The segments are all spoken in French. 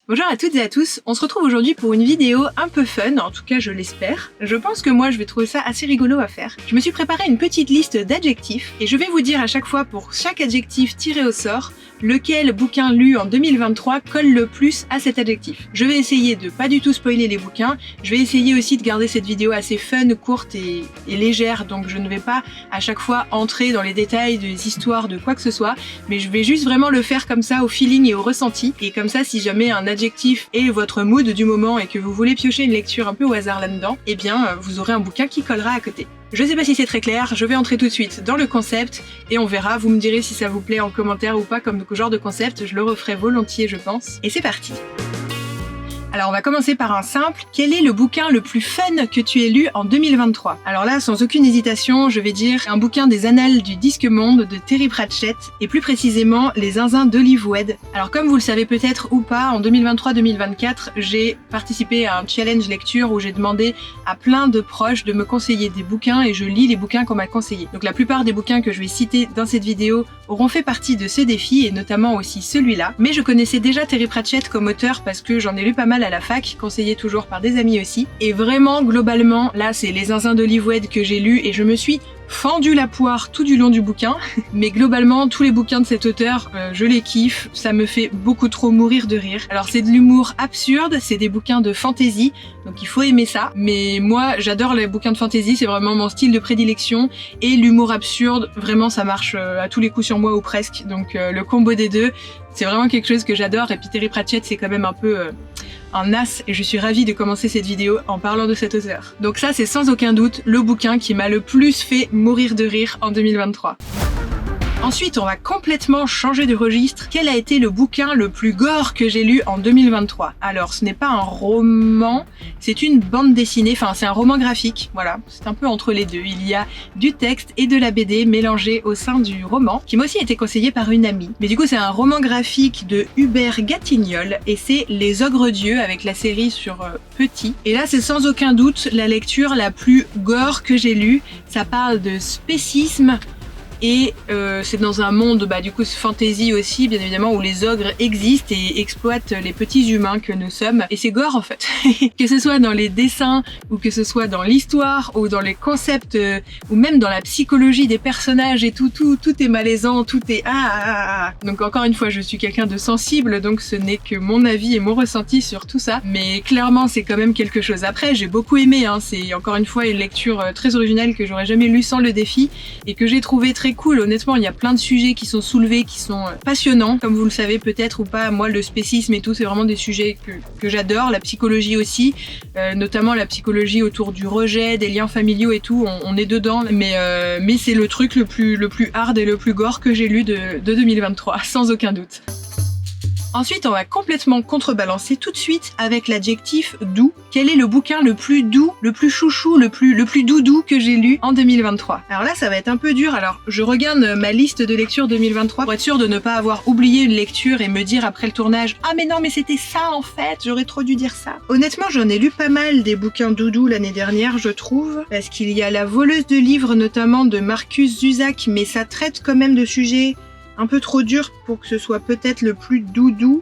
Bonjour à toutes et à tous, on se retrouve aujourd'hui pour une vidéo un peu fun, en tout cas je l'espère. Je pense que moi je vais trouver ça assez rigolo à faire. Je me suis préparé une petite liste d'adjectifs et je vais vous dire à chaque fois pour chaque adjectif tiré au sort lequel bouquin lu en 2023 colle le plus à cet adjectif. Je vais essayer de pas du tout spoiler les bouquins, je vais essayer aussi de garder cette vidéo assez fun, courte et légère, donc je ne vais pas à chaque fois entrer dans les détails des histoires de quoi que ce soit, mais je vais juste vraiment le faire comme ça au feeling et au ressenti, et comme ça si jamais un adjectif est votre mood du moment et que vous voulez piocher une lecture un peu au hasard là-dedans, eh bien vous aurez un bouquin qui collera à côté. Je sais pas si c'est très clair, je vais entrer tout de suite dans le concept et on verra, vous me direz si ça vous plaît en commentaire ou pas comme genre de concept, je le referai volontiers je pense. Et c'est parti. Alors on va commencer par un simple. Quel est le bouquin le plus fun que tu aies lu en 2023? Alors là, sans aucune hésitation, je vais dire un bouquin des Annales du Disque Monde de Terry Pratchett, et plus précisément Les Zinzins d'Olive Wed. Alors comme vous le savez peut-être ou pas, en 2023-2024, j'ai participé à un challenge lecture où j'ai demandé à plein de proches de me conseiller des bouquins et je lis les bouquins qu'on m'a conseillés. Donc la plupart des bouquins que je vais citer dans cette vidéo auront fait partie de ce défi et notamment aussi celui-là. Mais je connaissais déjà Terry Pratchett comme auteur parce que j'en ai lu pas mal à la fac, conseillé toujours par des amis aussi. Et vraiment, globalement, là, c'est Les Zinzins d'Olive Wed que j'ai lu et je me suis fendu la poire tout du long du bouquin. Mais globalement, tous les bouquins de cet auteur, je les kiffe. Ça me fait beaucoup trop mourir de rire. Alors, c'est de l'humour absurde, c'est des bouquins de fantasy, donc il faut aimer ça. Mais moi, j'adore les bouquins de fantasy, c'est vraiment mon style de prédilection. Et l'humour absurde, vraiment, ça marche à tous les coups sur moi ou presque. Donc, le combo des deux, c'est vraiment quelque chose que j'adore. Et puis Terry Pratchett, c'est quand même un peu un as et je suis ravie de commencer cette vidéo en parlant de cet auteur. Donc ça, c'est sans aucun doute le bouquin qui m'a le plus fait mourir de rire en 2023. Ensuite, on va complètement changer de registre. Quel a été le bouquin le plus gore que j'ai lu en 2023? Alors, ce n'est pas un roman, c'est une bande dessinée, enfin c'est un roman graphique, voilà, c'est un peu entre les deux. Il y a du texte et de la BD mélangés au sein du roman, qui m'a aussi été conseillé par une amie. Mais du coup, c'est un roman graphique de Hubert Gatignolles et c'est Les Ogres-Dieux avec la série sur Petit. Et là, c'est sans aucun doute la lecture la plus gore que j'ai lue. Ça parle de spécisme. Et c'est dans un monde, du coup, fantasy aussi, bien évidemment, où les ogres existent et exploitent les petits humains que nous sommes. Et c'est gore, en fait. Que ce soit dans les dessins, ou que ce soit dans l'histoire, ou dans les concepts, ou même dans la psychologie des personnages et tout est malaisant, tout est Donc encore une fois, je suis quelqu'un de sensible, donc ce n'est que mon avis et mon ressenti sur tout ça. Mais clairement, c'est quand même quelque chose. Après, j'ai beaucoup aimé, c'est encore une fois une lecture très originale que j'aurais jamais lue sans le défi, et que j'ai trouvé très cool. Honnêtement, il y a plein de sujets qui sont soulevés, qui sont passionnants, comme vous le savez peut-être ou pas. Moi, le spécisme et tout, c'est vraiment des sujets que j'adore. La psychologie aussi, notamment la psychologie autour du rejet, des liens familiaux et tout, on est dedans. Mais c'est le truc le plus hard et le plus gore que j'ai lu de 2023, sans aucun doute. Ensuite, on va complètement contrebalancer tout de suite avec l'adjectif doux. Quel est le bouquin le plus doux, le plus chouchou, le plus doudou que j'ai lu en 2023? Alors là, ça va être un peu dur. Alors, je regarde ma liste de lecture 2023 pour être sûr de ne pas avoir oublié une lecture et me dire après le tournage « Ah mais non, mais c'était ça en fait, j'aurais trop dû dire ça ». Honnêtement, j'en ai lu pas mal des bouquins doudou l'année dernière, je trouve, parce qu'il y a La voleuse de livres notamment de Marcus Zusak, mais ça traite quand même de sujets un peu trop dur pour que ce soit peut-être le plus doudou.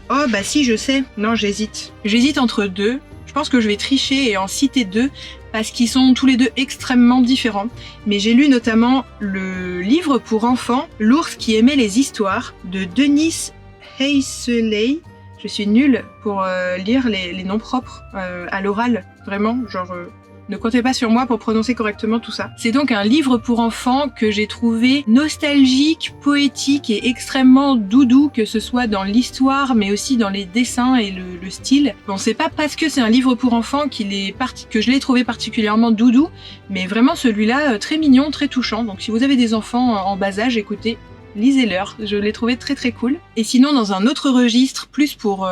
Oh bah si, je sais. Non, j'hésite. J'hésite entre deux. Je pense que je vais tricher et en citer deux parce qu'ils sont tous les deux extrêmement différents. Mais j'ai lu notamment le livre pour enfants, L'ours qui aimait les histoires, de Dennis Heiseley. Je suis nulle pour lire les noms propres à l'oral. Vraiment, genre... Ne comptez pas sur moi pour prononcer correctement tout ça. C'est donc un livre pour enfants que j'ai trouvé nostalgique, poétique et extrêmement doudou, que ce soit dans l'histoire, mais aussi dans les dessins et le style. Bon, c'est pas parce que c'est un livre pour enfants que je l'ai trouvé particulièrement doudou, mais vraiment celui-là, très mignon, très touchant. Donc si vous avez des enfants en bas âge, écoutez, lisez-leur, je l'ai trouvé très très cool. Et sinon, dans un autre registre, plus pour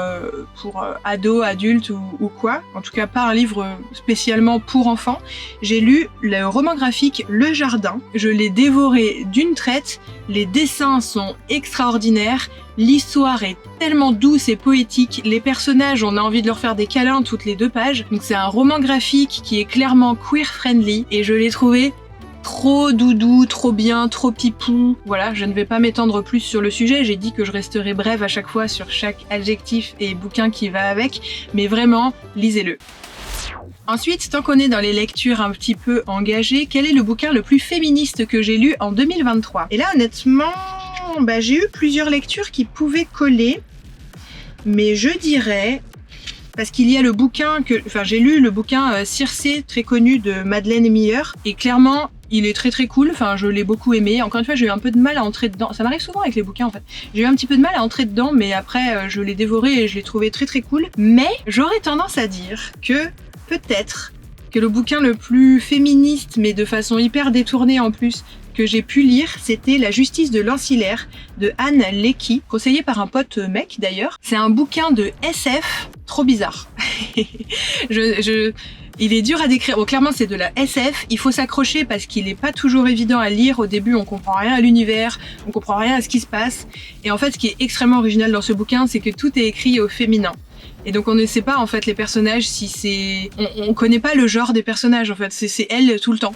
ados, adultes ou quoi, en tout cas pas un livre spécialement pour enfants, j'ai lu le roman graphique Le Jardin. Je l'ai dévoré d'une traite, les dessins sont extraordinaires, l'histoire est tellement douce et poétique, les personnages, on a envie de leur faire des câlins toutes les 2 pages. Donc c'est un roman graphique qui est clairement queer friendly et je l'ai trouvé trop doudou, trop bien, trop pipou. Voilà, je ne vais pas m'étendre plus sur le sujet, j'ai dit que je resterai brève à chaque fois sur chaque adjectif et bouquin qui va avec, mais vraiment, lisez-le. Ensuite, tant qu'on est dans les lectures un petit peu engagées, quel est le bouquin le plus féministe que j'ai lu en 2023 ? Et là, honnêtement, j'ai eu plusieurs lectures qui pouvaient coller, mais je dirais... Parce qu'il y a le bouquin j'ai lu le bouquin Circé, très connu de Madeleine Miller, et clairement, il est très très cool, je l'ai beaucoup aimé. Encore une fois, j'ai eu un peu de mal à entrer dedans. Ça m'arrive souvent avec les bouquins en fait. J'ai eu un petit peu de mal à entrer dedans, mais après, je l'ai dévoré et je l'ai trouvé très très cool. Mais j'aurais tendance à dire que peut-être que le bouquin le plus féministe, mais de façon hyper détournée en plus, que j'ai pu lire, c'était La justice de l'ancillaire de Anne Leckie, conseillé par un pote mec d'ailleurs. C'est un bouquin de SF trop bizarre. Il est dur à décrire. Bon, clairement, c'est de la SF. Il faut s'accrocher parce qu'il n'est pas toujours évident à lire. Au début, on comprend rien à l'univers, on comprend rien à ce qui se passe. Et en fait, ce qui est extrêmement original dans ce bouquin, c'est que tout est écrit au féminin. Et donc on ne sait pas en fait les personnages si c'est... On connaît pas le genre des personnages en fait, c'est elle tout le temps.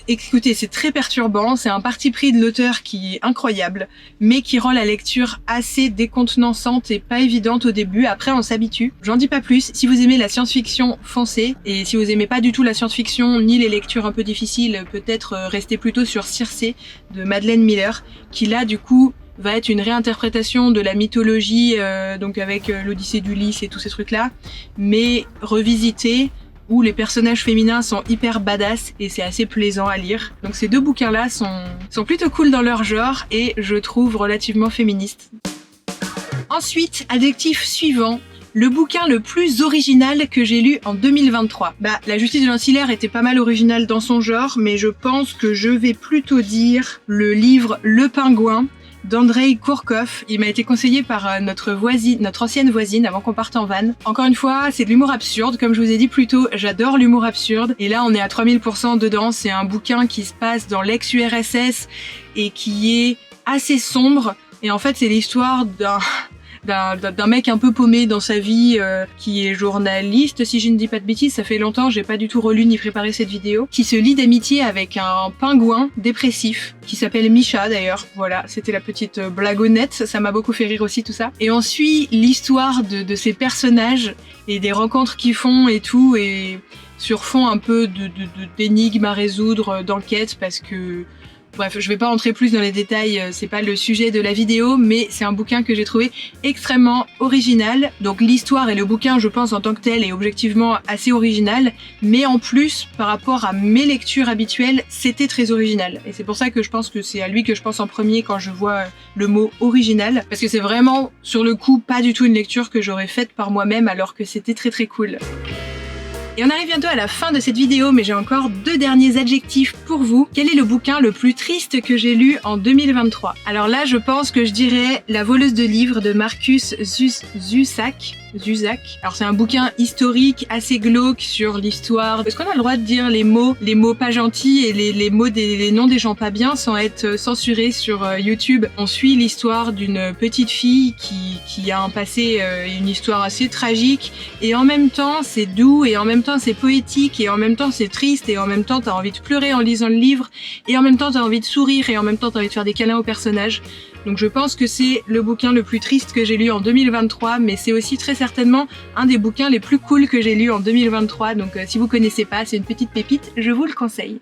Écoutez, c'est très perturbant, c'est un parti pris de l'auteur qui est incroyable, mais qui rend la lecture assez décontenançante et pas évidente au début, après on s'habitue. J'en dis pas plus, si vous aimez la science-fiction, foncez, et si vous aimez pas du tout la science-fiction, ni les lectures un peu difficiles, peut-être restez plutôt sur Circé de Madeleine Miller, qui là du coup... va être une réinterprétation de la mythologie, donc avec l'Odyssée d'Ulysse et tous ces trucs-là, mais revisité, où les personnages féminins sont hyper badass et c'est assez plaisant à lire. Donc ces deux bouquins-là sont plutôt cool dans leur genre et je trouve relativement féministes. Ensuite, adjectif suivant. Le bouquin le plus original que j'ai lu en 2023. La justice de l'ancillaire était pas mal originale dans son genre, mais je pense que je vais plutôt dire le livre Le Pingouin d'Andrei Kourkov. Il m'a été conseillé par notre ancienne voisine avant qu'on parte en van. Encore une fois, c'est de l'humour absurde. Comme je vous ai dit plus tôt, j'adore l'humour absurde. Et là, on est à 3000% dedans. C'est un bouquin qui se passe dans l'ex-URSS et qui est assez sombre. Et en fait, c'est l'histoire d'un mec un peu paumé dans sa vie, qui est journaliste, si je ne dis pas de bêtises, ça fait longtemps, j'ai pas du tout relu ni préparé cette vidéo, qui se lie d'amitié avec un pingouin dépressif, qui s'appelle Misha d'ailleurs, voilà, c'était la petite blagonnette, ça m'a beaucoup fait rire aussi tout ça. Et on suit l'histoire de ces personnages, et des rencontres qu'ils font et tout, et sur fond un peu d'énigmes à résoudre, d'enquête, parce que... Bref, je vais pas entrer plus dans les détails, c'est pas le sujet de la vidéo, mais c'est un bouquin que j'ai trouvé extrêmement original. Donc l'histoire et le bouquin, je pense en tant que tel, est objectivement assez original, mais en plus, par rapport à mes lectures habituelles, c'était très original. Et c'est pour ça que je pense que c'est à lui que je pense en premier quand je vois le mot original, parce que c'est vraiment, sur le coup, pas du tout une lecture que j'aurais faite par moi-même, alors que c'était très très cool. Et on arrive bientôt à la fin de cette vidéo, mais j'ai encore 2 derniers adjectifs pour vous. Quel est le bouquin le plus triste que j'ai lu en 2023 ? Alors là, je pense que je dirais La voleuse de livres de Marcus Zusak. Alors c'est un bouquin historique assez glauque sur l'histoire. Est-ce qu'on a le droit de dire les mots pas gentils et les noms des gens pas bien sans être censurés sur YouTube ? On suit l'histoire d'une petite fille qui a un passé, une histoire assez tragique, et en même temps c'est doux, et en même temps c'est poétique, et en même temps c'est triste, et en même temps t'as envie de pleurer en lisant le livre, et en même temps t'as envie de sourire, et en même temps t'as envie de faire des câlins aux personnages. Donc je pense que c'est le bouquin le plus triste que j'ai lu en 2023, mais c'est aussi très certainement un des bouquins les plus cool que j'ai lu en 2023, donc si vous connaissez pas, c'est une petite pépite, je vous le conseille.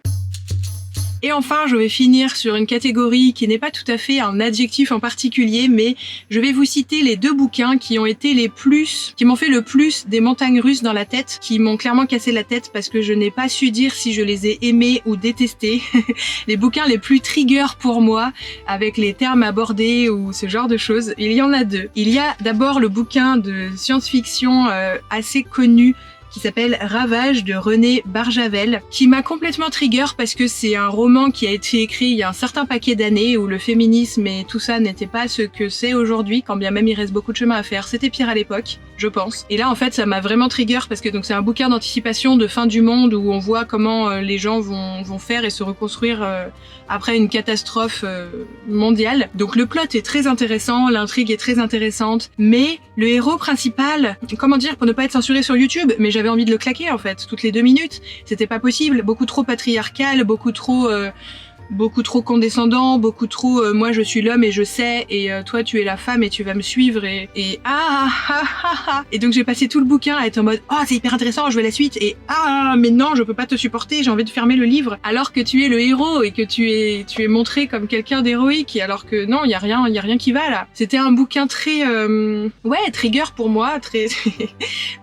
Et enfin, je vais finir sur une catégorie qui n'est pas tout à fait un adjectif en particulier, mais je vais vous citer les 2 bouquins qui m'ont fait le plus des montagnes russes dans la tête, qui m'ont clairement cassé la tête parce que je n'ai pas su dire si je les ai aimés ou détestés. Les bouquins les plus trigger pour moi, avec les termes abordés ou ce genre de choses, il y en a 2. Il y a d'abord le bouquin de science-fiction assez connu, qui s'appelle Ravage de René Barjavel, qui m'a complètement trigger parce que c'est un roman qui a été écrit il y a un certain paquet d'années où le féminisme et tout ça n'était pas ce que c'est aujourd'hui, quand bien même il reste beaucoup de chemin à faire. C'était pire à l'époque, je pense. Et là en fait ça m'a vraiment trigger parce que donc c'est un bouquin d'anticipation de fin du monde où on voit comment les gens vont faire et se reconstruire après une catastrophe mondiale. Donc le plot est très intéressant, l'intrigue est très intéressante, mais Le héros principal, comment dire, pour ne pas être censuré sur YouTube, mais j'avais envie de le claquer en fait, toutes les 2 minutes. C'était pas possible, beaucoup trop patriarcal, beaucoup trop condescendant, beaucoup trop moi je suis l'homme et je sais et toi tu es la femme et tu vas me suivre et et donc j'ai passé tout le bouquin à être en mode c'est hyper intéressant, je veux la suite et mais non je peux pas te supporter, j'ai envie de fermer le livre alors que tu es le héros et que tu es montré comme quelqu'un d'héroïque alors que non y a rien qui va là. C'était un bouquin très trigger pour moi, très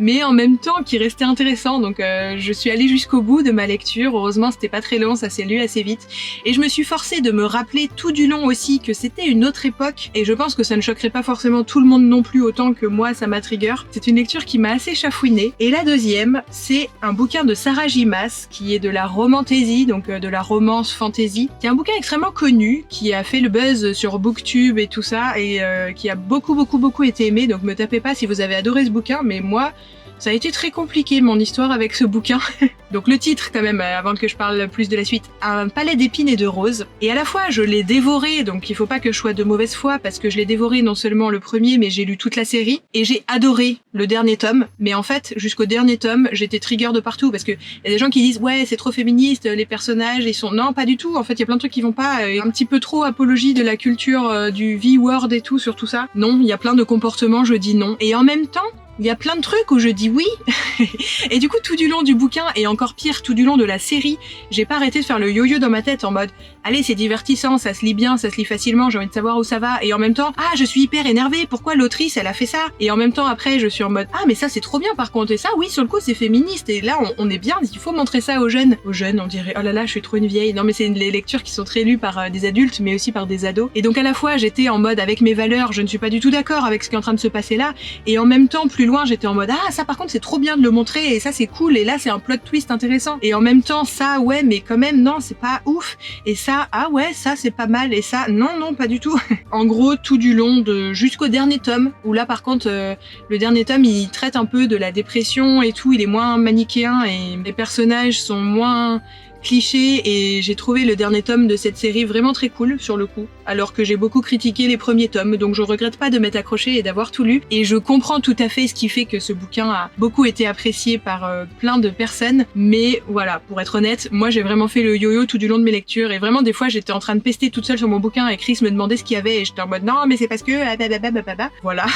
mais en même temps qui restait intéressant donc je suis allée jusqu'au bout de ma lecture. Heureusement c'était pas très long, ça s'est lu assez vite. Et je me suis forcée de me rappeler tout du long aussi que c'était une autre époque, et je pense que ça ne choquerait pas forcément tout le monde non plus autant que moi ça m'a trigger. C'est une lecture qui m'a assez chafouinée. Et la deuxième, c'est un bouquin de Sarah J. Maas, qui est de la romantasy, donc de la romance fantasy, qui est un bouquin extrêmement connu, qui a fait le buzz sur Booktube et tout ça, et qui a beaucoup été aimé, donc me tapez pas si vous avez adoré ce bouquin, mais moi, ça a été très compliqué mon histoire avec ce bouquin. Donc le titre quand même, avant que je parle plus de la suite, Un palais d'épines et de roses. Et à la fois je l'ai dévoré, donc il faut pas que je sois de mauvaise foi parce que je l'ai dévoré non seulement le premier mais j'ai lu toute la série et j'ai adoré le dernier tome. Mais en fait jusqu'au dernier tome j'étais trigger de partout parce que y a des gens qui disent ouais c'est trop féministe, les personnages ils sont... Non pas du tout, en fait il y a plein de trucs qui vont pas, un petit peu trop apologie de la culture du V-word et tout sur tout ça. Non, il y a plein de comportements, je dis non. Et en même temps, il y a plein de trucs où je dis oui. Et du coup, tout du long du bouquin, et encore pire, tout du long de la série, j'ai pas arrêté de faire le yo-yo dans ma tête en mode allez, c'est divertissant, ça se lit bien, ça se lit facilement, j'ai envie de savoir où ça va. Et en même temps, je suis hyper énervée, pourquoi l'autrice, elle a fait ça? Et en même temps, après, je suis en mode mais ça, c'est trop bien par contre. Et ça, oui, sur le coup, c'est féministe. Et là, on est bien, il faut montrer ça aux jeunes. Aux jeunes, on dirait, oh là là, je suis trop une vieille. Non, mais c'est les lectures qui sont très lues par des adultes, mais aussi par des ados. Et donc, à la fois, j'étais en mode avec mes valeurs, je ne suis pas du tout d'accord avec ce qui est en train de se passer là. Et en même temps, plus loin, j'étais en mode ça par contre c'est trop bien de le montrer et ça c'est cool et là c'est un plot twist intéressant et en même temps ça ouais mais quand même non c'est pas ouf et ça ouais ça c'est pas mal et ça non pas du tout. En gros tout du long jusqu'au dernier tome où là par contre le dernier tome il traite un peu de la dépression et tout, il est moins manichéen et les personnages sont moins cliché et j'ai trouvé le dernier tome de cette série vraiment très cool sur le coup, alors que j'ai beaucoup critiqué les premiers tomes, donc je regrette pas de m'être accrochée et d'avoir tout lu, et je comprends tout à fait ce qui fait que ce bouquin a beaucoup été apprécié par plein de personnes, mais voilà, pour être honnête, moi j'ai vraiment fait le yo-yo tout du long de mes lectures, et vraiment des fois j'étais en train de pester toute seule sur mon bouquin et Chris me demandait ce qu'il y avait et j'étais en mode non mais c'est parce que voilà.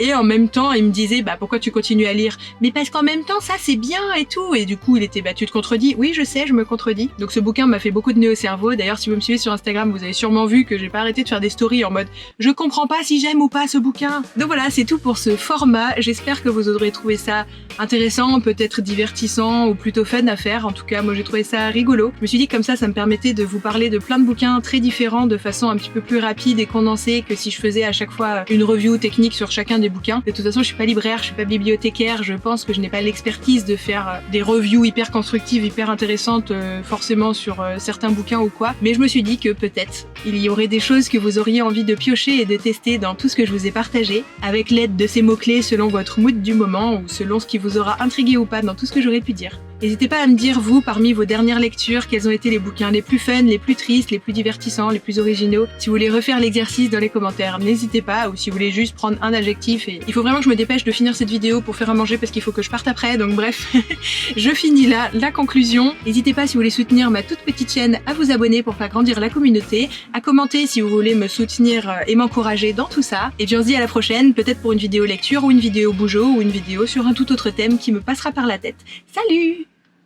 Et en même temps il me disait pourquoi tu continues à lire, mais parce qu'en même temps ça c'est bien et tout, et du coup il était tu te contredis, oui je sais, je me contredis. Donc ce bouquin m'a fait beaucoup de nœuds au cerveau. D'ailleurs si vous me suivez sur Instagram vous avez sûrement vu que j'ai pas arrêté de faire des stories en mode je comprends pas si j'aime ou pas ce bouquin. Donc voilà, c'est tout pour ce format. J'espère que vous aurez trouvé ça intéressant, peut-être divertissant ou plutôt fun à faire. En tout cas moi j'ai trouvé ça rigolo. Je me suis dit comme ça me permettait de vous parler de plein de bouquins très différents de façon un petit peu plus rapide et condensée que si je faisais à chaque fois une review technique sur chacun des bouquins. De toute façon je suis pas libraire, je suis pas bibliothécaire, je pense que je n'ai pas l'expertise de faire des reviews hyper constructives, hyper intéressantes forcément sur certains bouquins ou quoi, mais je me suis dit que peut-être il y aurait des choses que vous auriez envie de piocher et de tester dans tout ce que je vous ai partagé, avec l'aide de ces mots-clés selon votre mood du moment ou selon ce qui vous aura intrigué ou pas dans tout ce que j'aurais pu dire. N'hésitez pas à me dire, vous, parmi vos dernières lectures, quels ont été les bouquins les plus fun, les plus tristes, les plus divertissants, les plus originaux. Si vous voulez refaire l'exercice dans les commentaires, n'hésitez pas, ou si vous voulez juste prendre un adjectif. Et il faut vraiment que je me dépêche de finir cette vidéo pour faire à manger parce qu'il faut que je parte après, donc bref, je finis là la conclusion. N'hésitez pas, si vous voulez soutenir ma toute petite chaîne, à vous abonner pour faire grandir la communauté, à commenter si vous voulez me soutenir et m'encourager dans tout ça. Et puis on se dit à la prochaine, peut-être pour une vidéo lecture ou une vidéo bougeot ou une vidéo sur un tout autre thème qui me passera par la tête. Salut!